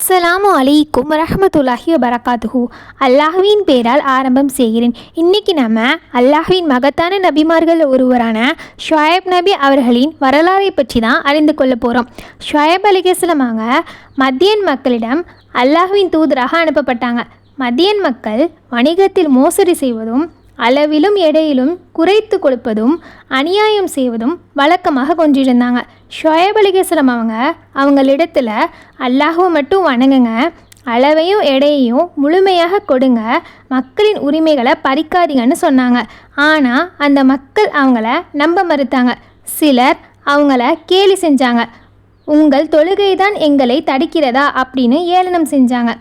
அஸ்ஸலாமு அலைக்கும் வரஹ்மத்துல்லாஹி வபரகாத்துஹு. அல்லாஹ்வின் பேரால் ஆரம்பம் செய்கிறேன். இன்றைக்கி நம்ம அல்லாஹ்வின் மகத்தான நபிமார்கள் ஒருவரான ஷுஐப் நபி அவர்களின் வரலாறை பற்றி தான் அறிந்து கொள்ள போகிறோம். ஷுஐப் அலைஹிஸ்ஸலாம் அவங்க மத்தியன் மக்களிடம் அல்லாஹ்வின் தூதராக அனுப்பப்பட்டாங்க. மத்தியன் மக்கள் வணிகத்தில் மோசடி செய்வதும் அளவிலும் எடையிலும் குறைத்து கொடுப்பதும் அநியாயம் செய்வதும் வழக்கமாக கொண்டிருந்தாங்க. ஷுஐப் அலைஹிஸ்ஸலாம் அவங்களிடத்தில் அல்லாஹ்வை மட்டும் வணங்குங்க, அளவையும் எடையையும் முழுமையாக கொடுங்க, மக்களின் உரிமைகளை பறிக்காதீங்கன்னு சொன்னாங்க. ஆனால் அந்த மக்கள் அவங்கள நம்ப மறுத்தாங்க. சிலர் அவங்கள கேலி செஞ்சாங்க. உங்கள் தொழுகைதான் எங்களை தடுக்கிறதா அப்படின்னு ஏளனம் செஞ்சாங்க.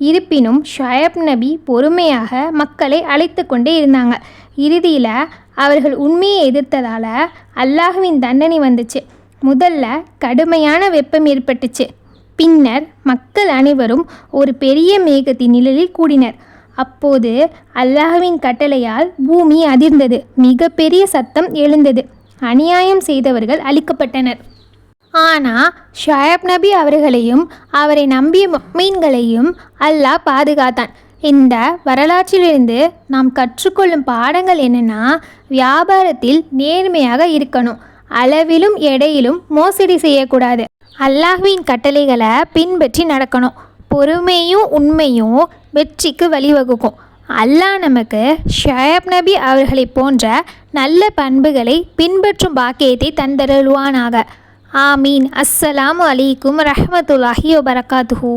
இருப்பினும் ஷுஐப் நபி பொறுமையாக மக்களை அழைத்து கொண்டே இருந்தாங்க. இறுதியில் அவர்கள் உண்மையை எதிர்த்ததால் அல்லாஹ்வின் தண்டனை வந்துச்சு. முதல்ல கடுமையான வெப்பம் ஏற்பட்டுச்சு. பின்னர் மக்கள் அனைவரும் ஒரு பெரிய மேகத்தின் நிழலில் கூடினர். அப்போது அல்லாஹ்வின் கட்டளையால் பூமி அதிர்ந்தது. மிகப்பெரிய சத்தம் எழுந்தது. அநியாயம் செய்தவர்கள் அழிக்கப்பட்டனர். ஆனால் ஷுஐப் நபி அவர்களையும் அவரை நம்பிய முஃமின்களையும் அல்லாஹ் பாதுகாத்தான். இந்த வரலாற்றிலிருந்து நாம் கற்றுக்கொள்ளும் பாடங்கள் என்னென்னா, வியாபாரத்தில் நேர்மையாக இருக்கணும், அளவிலும் எடையிலும் மோசடி செய்யக்கூடாது, அல்லாஹ்வின் கட்டளைகளை பின்பற்றி நடக்கணும். பொறுமையும் உண்மையும் வெற்றிக்கு வழிவகுக்கும். அல்லாஹ் நமக்கு ஷுஐப் நபி அவர்களை போன்ற நல்ல பண்புகளை பின்பற்றும் பாக்கியத்தை தந்தருள்வானாக. ஆமீன். அஸ்ஸலாமு அலைக்கும் வரஹ்மத்துல்லாஹி வபரகாத்துஹு.